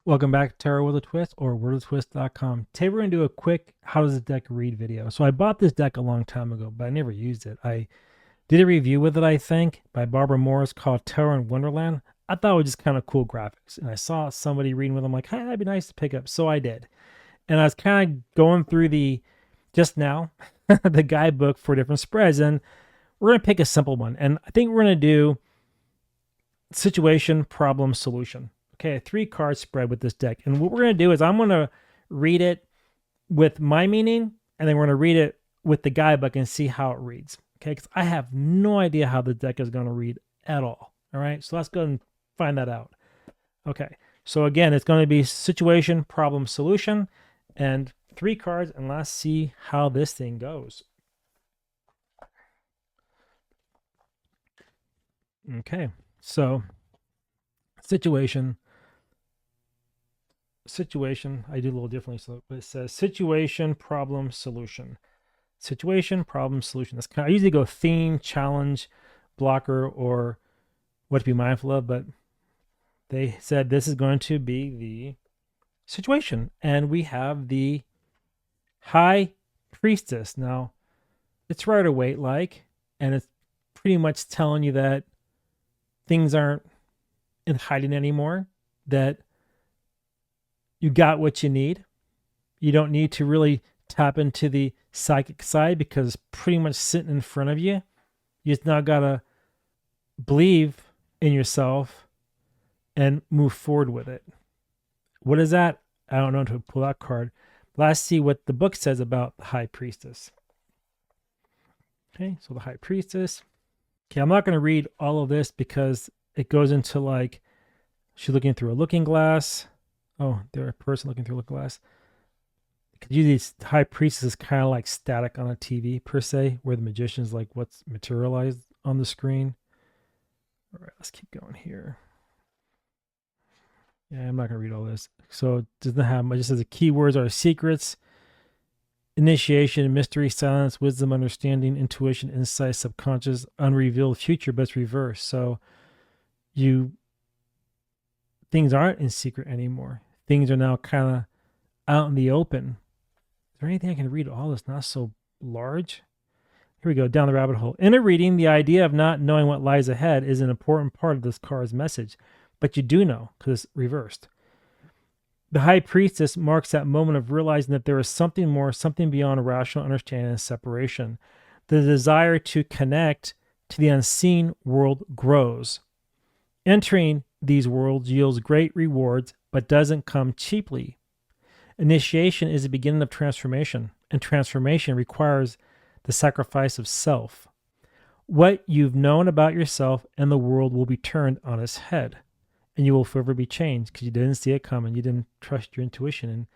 Welcome back to Tarot with a Twist or wordwithatwist.com. Today we're going to do a quick how does a deck read video. So I bought this deck a long time ago, but I never used it. I did a review with it, I think, by Barbara Morris called Tarot in Wonderland. I thought it was just kind of cool graphics. And I saw somebody reading with them like, hey, that'd be nice to pick up. So I did. And I was kind of going through just now, the guidebook for different spreads. And we're going to pick a simple one. And I think we're going to do situation, problem, solution. Okay, a 3-card spread with this deck. And what we're going to do is I'm going to read it with my meaning, and then we're going to read it with the guidebook and see how it reads. Okay, because I have no idea how the deck is going to read at all. All right, so let's go and find that out. Okay, so again, it's going to be situation, problem, solution, and 3 cards, and let's see how this thing goes. Okay, so situation, I do a little differently, so it says situation, problem, solution. Situation, problem, solution. That's kind of, I usually go theme, challenge, blocker, or what to be mindful of, but they said this is going to be the situation. And we have the High Priestess. Now, it's Rider-Waite like, and it's pretty much telling you that things aren't in hiding anymore, that you got what you need. You don't need to really tap into the psychic side because it's pretty much sitting in front of you. You just now got to believe in yourself and move forward with it. What is that? I don't know until I pull that card. Let's see what the book says about the High Priestess. Okay, so the High Priestess. Okay, I'm not going to read all of this because it goes into like she's looking through a looking glass. Oh, there's a person looking through a looking glass. Because usually the High Priestess is kind of like static on a TV per se, where the magician's like what's materialized on the screen. All right, let's keep going here. Yeah, I'm not going to read all this. So it doesn't have much. It just says the keywords are secrets, initiation, mystery, silence, wisdom, understanding, intuition, insight, subconscious, unrevealed future, but it's reversed. So things aren't in secret anymore. Things are now kind of out in the open. Is there anything I can read all this not so large? Here we go, down the rabbit hole. In a reading, the idea of not knowing what lies ahead is an important part of this card's message, but you do know because it's reversed. The High Priestess marks that moment of realizing that there is something more, something beyond rational understanding and separation. The desire to connect to the unseen world grows. Entering these worlds yields great rewards, but doesn't come cheaply. Initiation is the beginning of transformation, and transformation requires the sacrifice of self. What you've known about yourself and the world will be turned on its head, and you will forever be changed because you didn't see it coming. You didn't trust your intuition and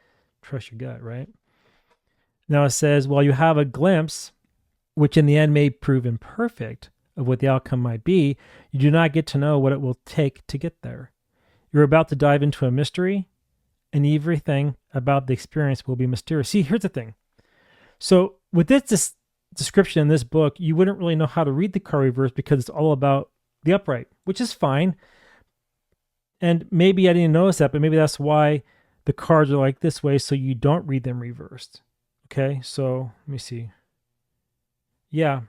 trust your gut, right? Now it says, while you have a glimpse, which in the end may prove imperfect, of what the outcome might be, you do not get to know what it will take to get there. You're about to dive into a mystery, and everything about the experience will be mysterious. See, here's the thing. So with this description in this book, you wouldn't really know how to read the card reverse because it's all about the upright, which is fine. And maybe I didn't notice that, but maybe that's why the cards are like this way, so you don't read them reversed. Okay, so let me see. Yeah.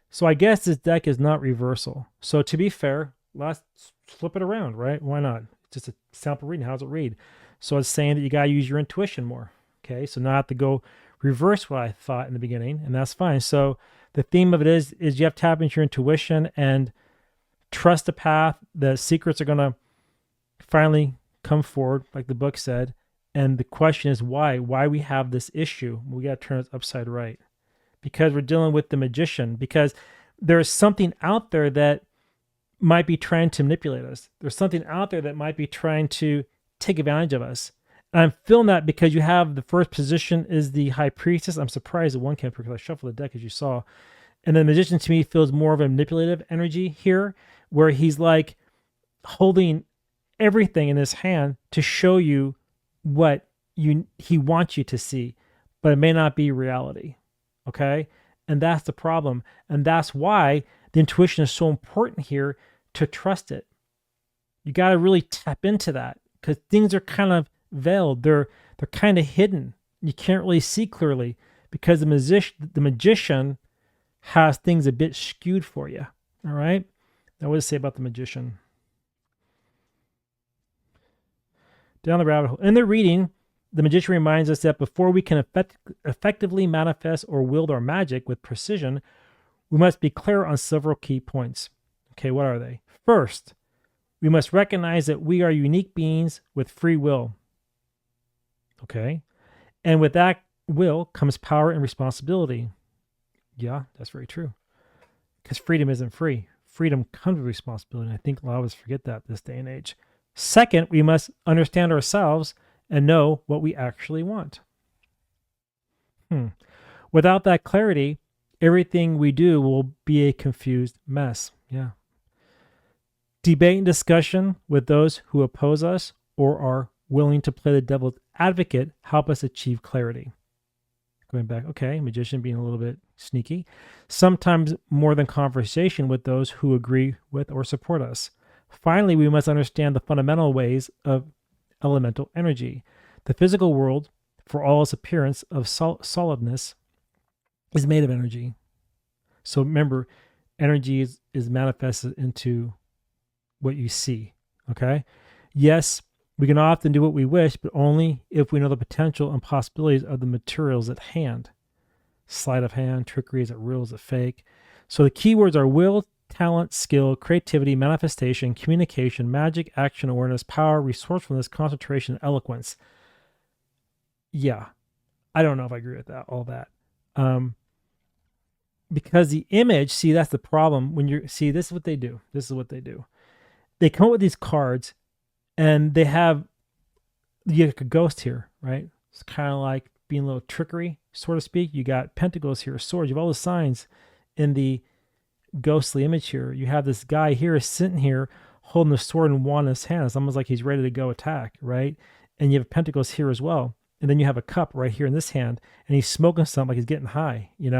So I guess this deck is not reversal. So to be fair, let's flip it around, right? Why not? It's just a sample reading. How does it read? So it's saying that you got to use your intuition more. Okay, so now I have to go reverse what I thought in the beginning, and that's fine. So the theme of it is you have to tap into your intuition and trust the path. The secrets are going to finally come forward, like the book said. And the question is why? Why we have this issue? We got to turn it upside right. Because we're dealing with the magician, because there's something out there that might be trying to manipulate us. There's something out there that might be trying to take advantage of us. And I'm feeling that because you have the first position is the High Priestess. I'm surprised that one came through because I shuffled the deck as you saw. And the magician to me feels more of a manipulative energy here, where he's like holding everything in his hand to show you what he wants you to see, but it may not be reality. Okay. And that's the problem. And that's why the intuition is so important here, to trust it. You got to really tap into that, because things are kind of veiled. They're kind of hidden. You can't really see clearly because the magician has things a bit skewed for you. All right. Now, what does it say about the magician? Down the rabbit hole. In the reading, the magician reminds us that before we can effectively manifest or wield our magic with precision, we must be clear on several key points. Okay, what are they? First, we must recognize that we are unique beings with free will. Okay? And with that will comes power and responsibility. Yeah, that's very true. Because freedom isn't free. Freedom comes with responsibility. And I think a lot of us forget that this day and age. Second, we must understand ourselves and know what we actually want. Without that clarity, everything we do will be a confused mess. Yeah. Debate and discussion with those who oppose us or are willing to play the devil's advocate help us achieve clarity. Going back, okay, magician being a little bit sneaky. Sometimes more than conversation with those who agree with or support us. Finally, we must understand the fundamental ways of elemental energy. The physical world, for all its appearance of solidness, is made of energy. So remember, energy is manifested into what you see, okay? Yes, we can often do what we wish, but only if we know the potential and possibilities of the materials at hand. Sleight of hand, trickery, is it real, is it fake? So the keywords are will, talent, skill, creativity, manifestation, communication, magic, action, awareness, power, resourcefulness, concentration, eloquence. Yeah, I don't know if I agree with that, all that. Because the image, see, that's the problem. This is what they do. They come up with these cards and they have a ghost here, right? It's kind of like being a little trickery, so to speak. You got pentacles here, swords. You have all the signs in the ghostly image here. You have this guy here sitting here holding the sword and wand in his hand. It's almost like he's ready to go attack, right? And you have pentacles here as well. And then you have a cup right here in this hand, and he's smoking something like he's getting high, And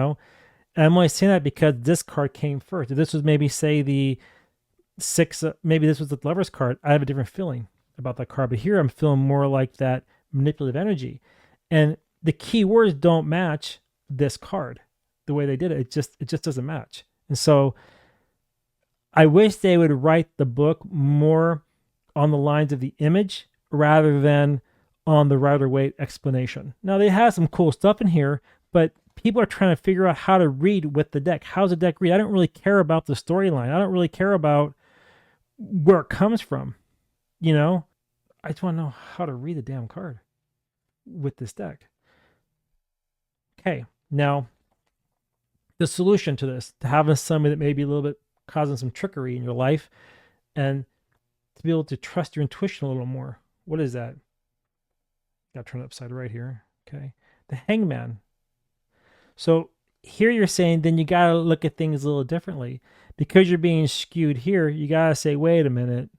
I'm only saying that because this card came first. If this was maybe, say, the six, maybe this was the Lover's card, I have a different feeling about that card. But here I'm feeling more like that manipulative energy. And the key words don't match this card the way they did it. It just doesn't match. And so I wish they would write the book more on the lines of the image rather than on the Rider-Waite explanation. Now, they have some cool stuff in here, but people are trying to figure out how to read with the deck. How's the deck read? I don't really care about the storyline. I don't really care about where it comes from. I just want to know how to read the damn card with this deck. Okay, now the solution to this, to having somebody that may be a little bit causing some trickery in your life and to be able to trust your intuition a little more. What is that? Got to turn it upside right here. Okay. The Hangman. So here you're saying then you got to look at things a little differently. Because you're being skewed here, you got to say, wait a minute.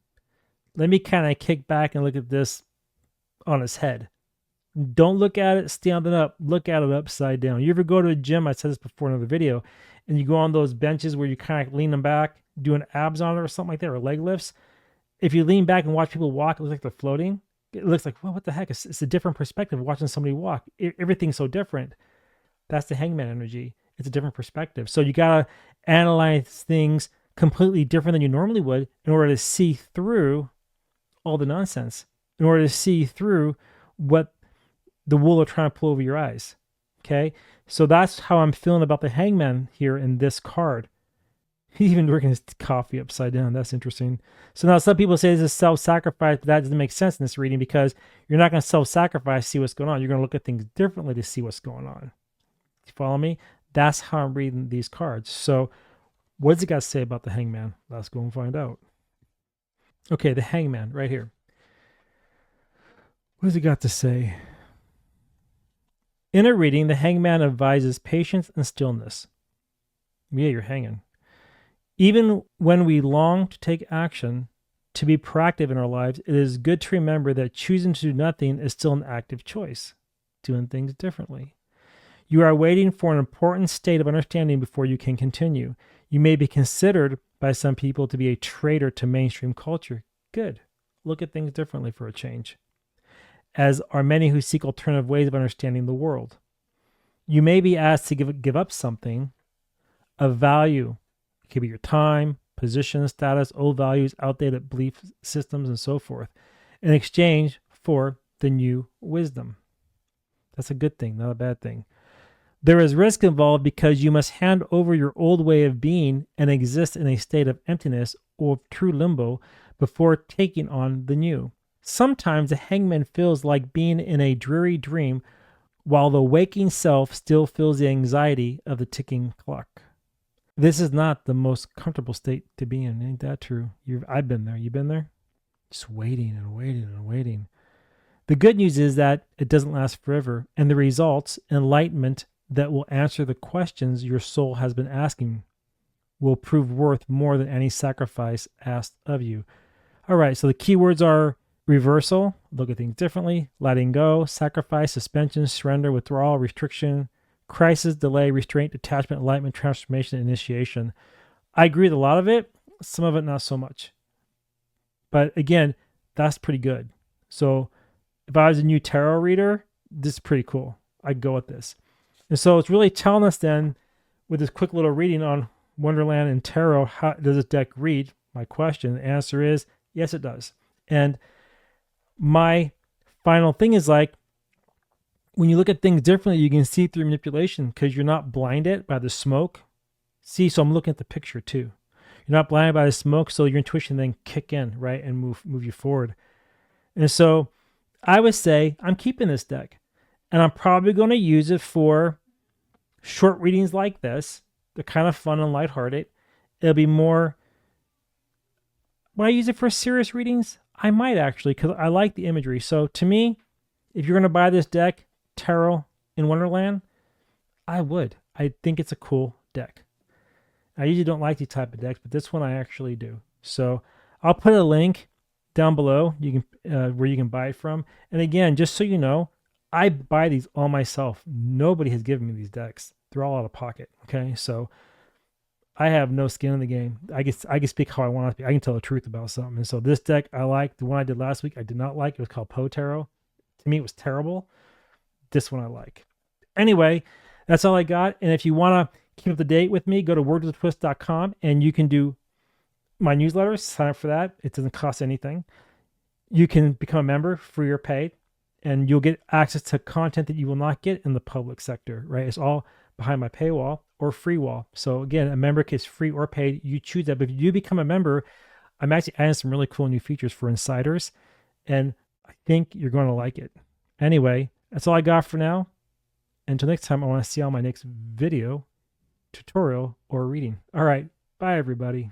Let me kind of kick back and look at this on its head. Don't look at it standing up. Look at it upside down. You ever go to a gym? I said this before in another video. And you go on those benches where you kind of lean them back, doing abs on it or something like that, or leg lifts. If you lean back and watch people walk, it looks like they're floating. It looks like, well, what the heck? It's a different perspective of watching somebody walk. Everything's so different. That's the Hangman energy. It's a different perspective. So you got to analyze things completely different than you normally would in order to see through all the nonsense, in order to see through what the wool are trying to pull over your eyes. Okay? So that's how I'm feeling about the Hangman here in this card. He's even drinking his coffee upside down. That's interesting. So now some people say this is self-sacrifice, but that doesn't make sense in this reading because you're not going to self-sacrifice to see what's going on. You're going to look at things differently to see what's going on. You follow me? That's how I'm reading these cards. So what does it got to say about the Hangman? Let's go and find out. Okay, the Hangman right here. What does it got to say? In a reading, the Hangman advises patience and stillness. Yeah, you're hanging. Even when we long to take action, to be proactive in our lives, it is good to remember that choosing to do nothing is still an active choice, doing things differently. You are waiting for an important state of understanding before you can continue. You may be considered by some people to be a traitor to mainstream culture. Good. look at things differently for a change, as are many who seek alternative ways of understanding the world. You may be asked to give up something of value. It could be your time, position, status, old values, outdated belief systems, and so forth, in exchange for the new wisdom. That's a good thing, not a bad thing. There is risk involved because you must hand over your old way of being and exist in a state of emptiness or true limbo before taking on the new. Sometimes the hangman feels like being in a dreary dream while the waking self still feels the anxiety of the ticking clock. This is not the most comfortable state to be in. Ain't that true? I've been there. You've been there? Just waiting and waiting and waiting. The good news is that it doesn't last forever, and the results, enlightenment that will answer the questions your soul has been asking, will prove worth more than any sacrifice asked of you. All right, so the keywords are reversal, look at things differently, letting go, sacrifice, suspension, surrender, withdrawal, restriction, crisis, delay, restraint, detachment, enlightenment, transformation, initiation. I agree with a lot of it, some of it not so much. But again, that's pretty good. So if I was a new tarot reader, this is pretty cool. I'd go with this. And so it's really telling us then, with this quick little reading on Wonderland and tarot, how does this deck read? My question, the answer is yes, it does. And my final thing is, like, when you look at things differently, you can see through manipulation because you're not blinded by the smoke. See, so I'm looking at the picture too. You're not blinded by the smoke, so your intuition then kick in, right, and move you forward. And so I would say I'm keeping this deck, and I'm probably going to use it for short readings like this. They're kind of fun and lighthearted. It'll be more. Would I use it for serious readings? I might actually, because I like the imagery. So to me, if you're going to buy this deck, Tarot in Wonderland, I would. I think it's a cool deck. I usually don't like these type of decks, but this one I actually do. So I'll put a link down below you can where you can buy it from. And again, just so you know, I buy these all myself. Nobody has given me these decks. They're all out of pocket. Okay, so I have no skin in the game. I can speak how I want to speak. I can tell the truth about something. And so this deck I like. The one I did last week I did not like. It was called Poe Tarot. To me, it was terrible. This one I like. Anyway, that's all I got. And if you want to keep up to date with me, go to wordswithatwist.com and you can do my newsletters. Sign up for that. It doesn't cost anything. You can become a member, free or paid, and you'll get access to content that you will not get in the public sector, right? It's all behind my paywall or free wall. So again, a member is free or paid. You choose that. But if you do become a member, I'm actually adding some really cool new features for insiders, and I think you're going to like it. Anyway, that's all I got for now. Until next time, I want to see you on my next video, tutorial, or reading. All right. Bye, everybody.